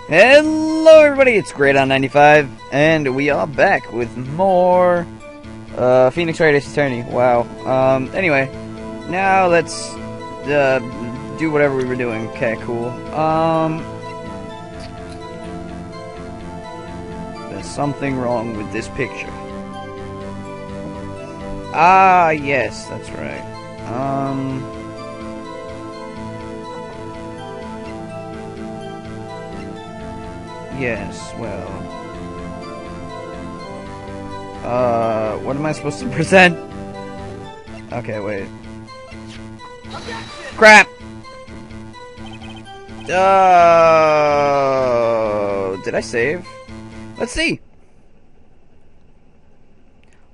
Hello everybody, it's Great on 95, and we are back with more Phoenix Wright Ace Attorney. Wow. Anyway, now let's do whatever we were doing. Okay, cool. There's something wrong with this picture. Ah, yes, that's right. Yes, well... what am I supposed to present? Okay, wait. Crap! Did I save? Let's see!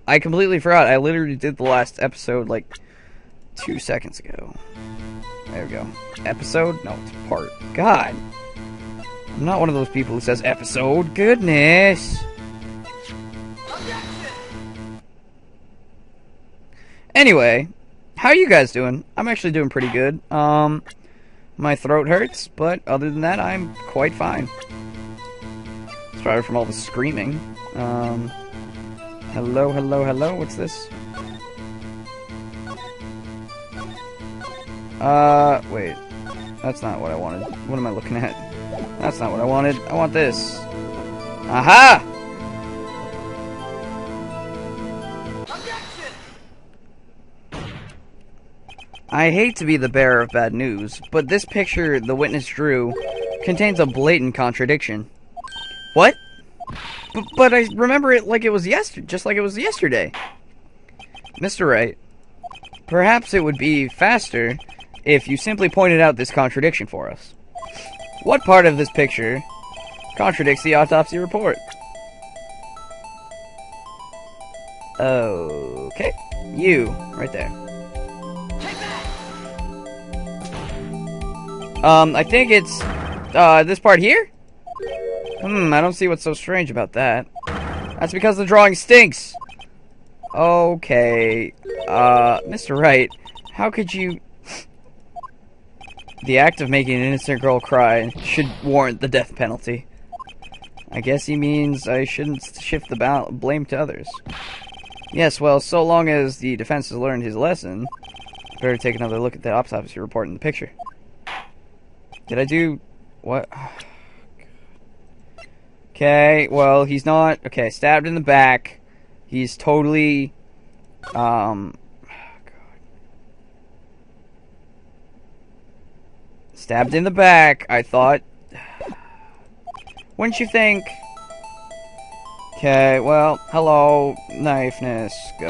I completely forgot. I literally did the last episode, like, 2 seconds ago. There we go. Episode? No, it's part. God! I'm not one of those people who says episode. Goodness. Anyway, how are you guys doing? I'm actually doing pretty good. My throat hurts, but other than that, I'm quite fine. Sorry from all the screaming. Hello, hello, hello. What's this? Wait. That's not what I wanted. What am I looking at? That's not what I wanted. I want this. Aha! I hate to be the bearer of bad news, but this picture the witness drew contains a blatant contradiction. What? But I remember it like it was just like it was yesterday. Mr. Wright, perhaps it would be faster if you simply pointed out this contradiction for us. What part of this picture contradicts the autopsy report? Okay. You, right there. I think it's, this part here? I don't see what's so strange about that. That's because the drawing stinks! Okay. Mr. Wright, how could you... The act of making an innocent girl cry should warrant the death penalty. I guess he means I shouldn't shift the blame to others. Yes, well, so long as the defense has learned his lesson, better take another look at the autopsy report in the picture. Did I do... what? Okay, well, he's not... Okay, stabbed in the back. He's totally... Stabbed in the back, I thought. Wouldn't you think? Okay, well, hello, knifeness, go.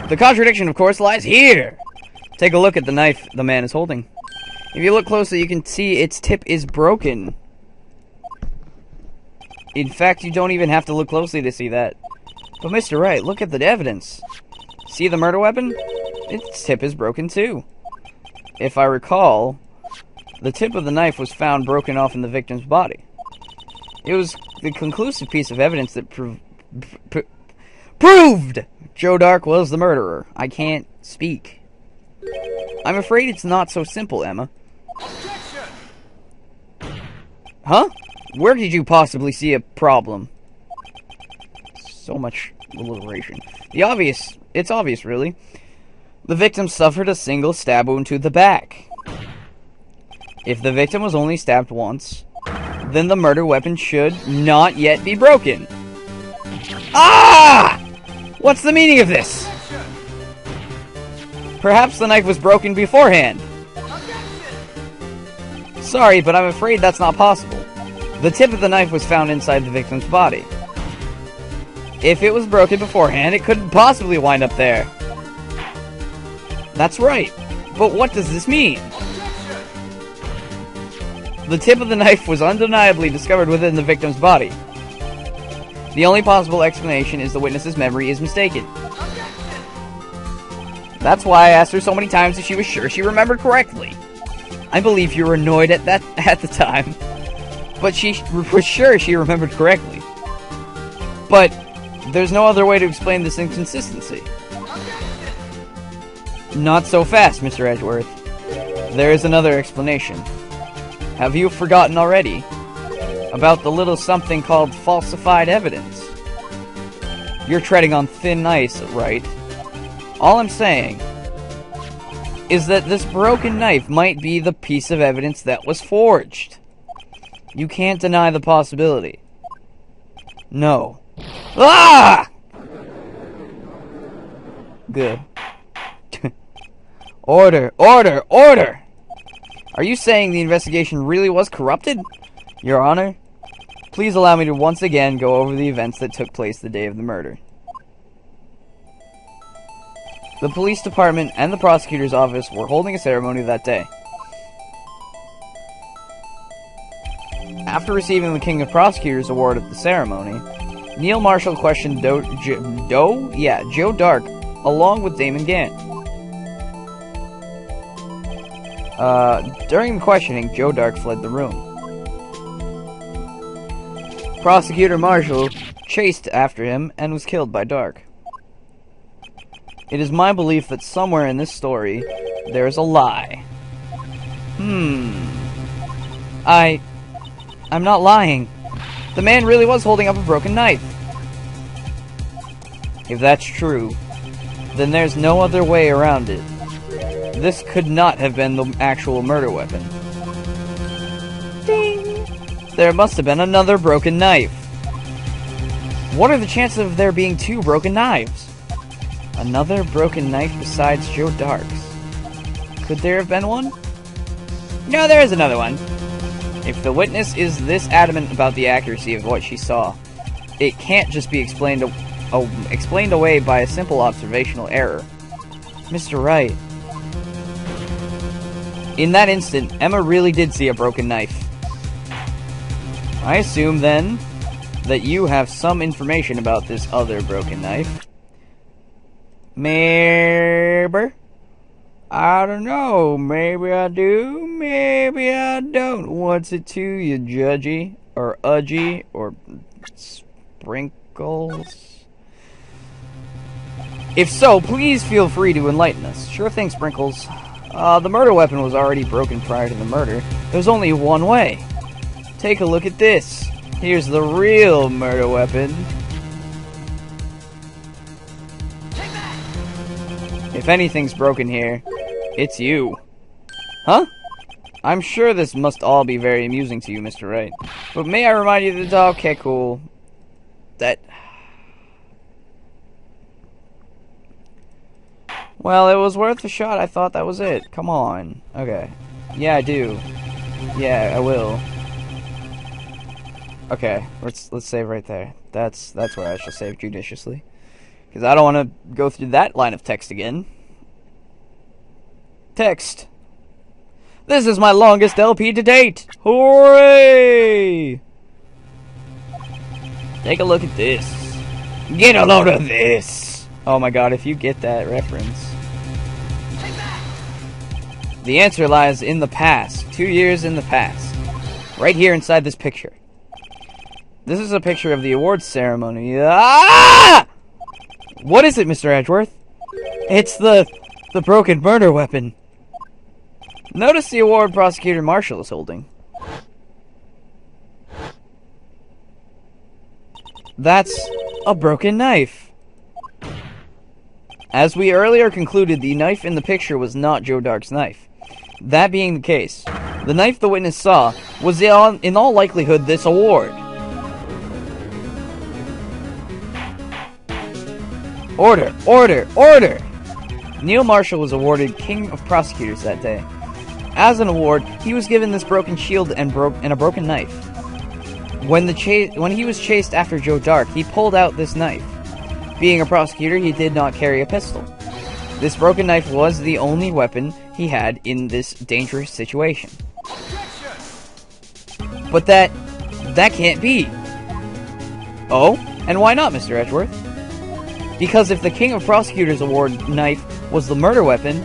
The contradiction, of course, lies here! Take a look at the knife the man is holding. If you look closely, you can see its tip is broken. In fact, you don't even have to look closely to see that. But Mr. Wright, look at the evidence. See the murder weapon? Its tip is broken too. If I recall, the tip of the knife was found broken off in the victim's body. It was the conclusive piece of evidence that proved Joe Dark was the murderer. I can't speak. I'm afraid it's not so simple, Emma. Huh? Where did you possibly see a problem? So much alliteration. It's obvious, really. The victim suffered a single stab wound to the back. If the victim was only stabbed once, then the murder weapon should not yet be broken. Ah! What's the meaning of this? Perhaps the knife was broken beforehand. Sorry, but I'm afraid that's not possible. The tip of the knife was found inside the victim's body. If it was broken beforehand, it couldn't possibly wind up there. That's right. But what does this mean? The tip of the knife was undeniably discovered within the victim's body. The only possible explanation is the witness's memory is mistaken. That's why I asked her so many times if she was sure she remembered correctly. I believe you were annoyed at the time, but she was sure she remembered correctly. But there's no other way to explain this inconsistency. Not so fast, Mr. Edgeworth. There is another explanation. Have you forgotten already about the little something called falsified evidence? You're treading on thin ice, Wright. All I'm saying is that this broken knife might be the piece of evidence that was forged. You can't deny the possibility. No. Ah! Good. Order! Order! Order! Are you saying the investigation really was corrupted? Your Honor, please allow me to once again go over the events that took place the day of the murder. The police department and the prosecutor's office were holding a ceremony that day. After receiving the King of Prosecutors award at the ceremony, Neil Marshall questioned Joe Dark along with Damon Gant. During the questioning, Joe Dark fled the room. Prosecutor Marshall chased after him and was killed by Dark. It is my belief that somewhere in this story, there is a lie. I'm not lying. The man really was holding up a broken knife. If that's true, then there's no other way around it. This could not have been the actual murder weapon. Ding! There must have been another broken knife. What are the chances of there being two broken knives? Another broken knife besides Joe Dark's. Could there have been one? No, there is another one. If the witness is this adamant about the accuracy of what she saw, it can't just be explained away by a simple observational error. Mr. Wright. In that instant, Emma really did see a broken knife. I assume, then, that you have some information about this other broken knife. Maybe? I don't know. Maybe I do, maybe I don't. What's it to you, Judgy? Or Udgy? Or Sprinkles? If so, please feel free to enlighten us. Sure thing, Sprinkles. The murder weapon was already broken prior to the murder. There's only one way. Take a look at this. Here's the real murder weapon. If anything's broken here, it's you. Huh? I'm sure this must all be very amusing to you, Mr. Wright. But may I remind you that... Okay, cool. Well, it was worth a shot. I thought that was it. Come on. Okay. Yeah, I do. Yeah, I will. Okay, let's save right there. That's where I shall save judiciously. Because I don't want to go through that line of text again. Text. This is my longest LP to date! Hooray! Take a look at this. Get a load of this! Oh my god, if you get that reference. The answer lies in the past. 2 years in the past. Right here inside this picture. This is a picture of the awards ceremony. Ah! What is it, Mr. Edgeworth? It's the broken murder weapon. Notice the award Prosecutor Marshall is holding. That's a broken knife. As we earlier concluded, the knife in the picture was not Joe Dark's knife. That being the case, the knife the witness saw was in all likelihood this award. Order! Order! Order! Neil Marshall was awarded King of Prosecutors that day. As an award, he was given this broken shield and a broken knife. When he was chased after Joe Dark, he pulled out this knife. Being a prosecutor, he did not carry a pistol. This broken knife was the only weapon he had in this dangerous situation. But that can't be. Oh? And why not, Mr. Edgeworth? Because if the King of Prosecutors Award knife was the murder weapon,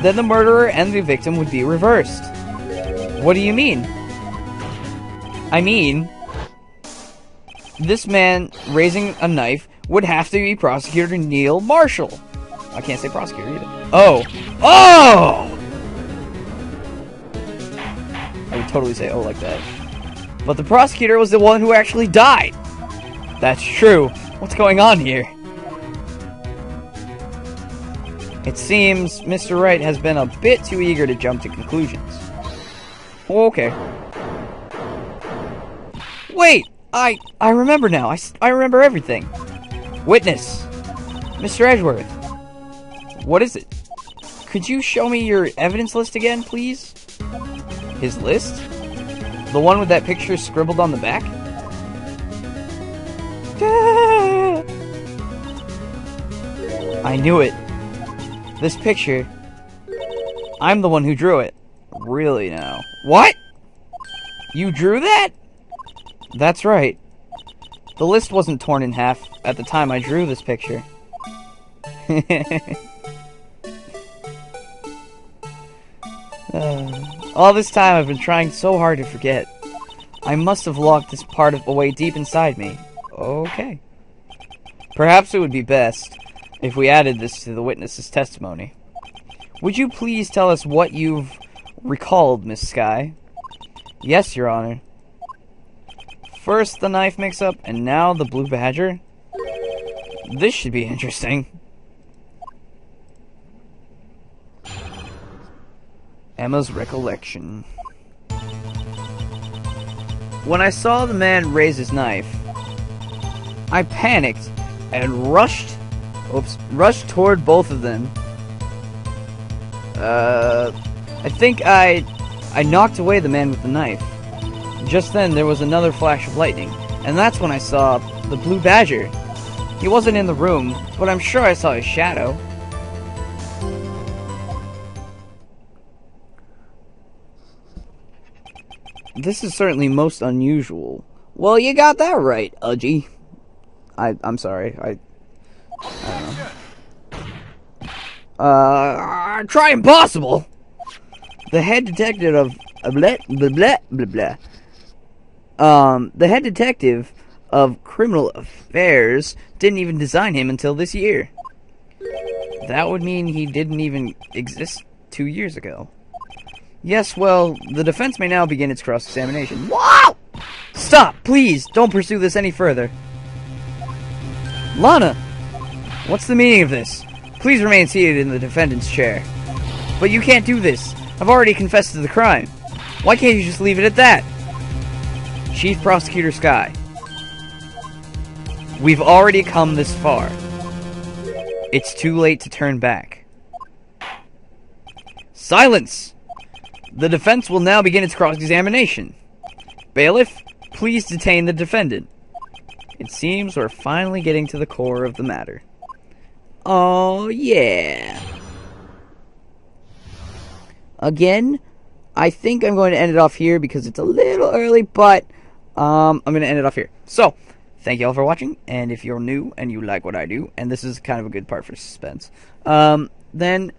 then the murderer and the victim would be reversed. What do you mean? I mean, this man raising a knife would have to be Prosecutor Neil Marshall. I can't say prosecutor either. Oh! Oh! Are we totally say "oh" like that. But the prosecutor was the one who actually died. That's true. What's going on here? It seems Mr. Wright has been a bit too eager to jump to conclusions. Okay. Wait! I remember now. I remember everything. Witness. Mr. Edgeworth. What is it? Could you show me your evidence list again, please? His list? The one with that picture scribbled on the back? I knew it. This picture. I'm the one who drew it. Really now. What? You drew that? That's right. The list wasn't torn in half at the time I drew this picture. All this time I've been trying so hard to forget. I must have locked this part away deep inside me. Okay. Perhaps it would be best if we added this to the witness's testimony. Would you please tell us what you've recalled, Miss Skye? Yes, Your Honor. First the knife mix-up, and now the blue badger? This should be interesting. Emma's recollection. When I saw the man raise his knife, I panicked and rushed toward both of them. I think I knocked away the man with the knife. Just then, there was another flash of lightning, and that's when I saw the blue badger. He wasn't in the room, but I'm sure I saw his shadow. This is certainly most unusual. Well, you got that right, Udgy. I'm sorry. I don't know. Try impossible! The head detective of... blah, blah, blah, blah, blah. The head detective of criminal affairs didn't even design him until this year. That would mean he didn't even exist 2 years ago. Yes, well, the defense may now begin its cross-examination. Wow! Stop, please! Don't pursue this any further. Lana! What's the meaning of this? Please remain seated in the defendant's chair. But you can't do this. I've already confessed to the crime. Why can't you just leave it at that? Chief Prosecutor Skye. We've already come this far. It's too late to turn back. Silence! The defense will now begin its cross-examination. Bailiff, please detain the defendant. It seems we're finally getting to the core of the matter. Oh, yeah. Again, I think I'm going to end it off here because it's a little early, but I'm going to end it off here. So, thank you all for watching, and if you're new and you like what I do, and this is kind of a good part for suspense, then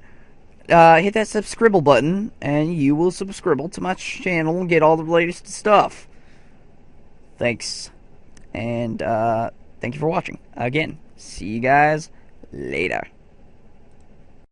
hit that subscribe button, and you will subscribe to my channel and get all the latest stuff. Thanks, and thank you for watching. Again, see you guys later.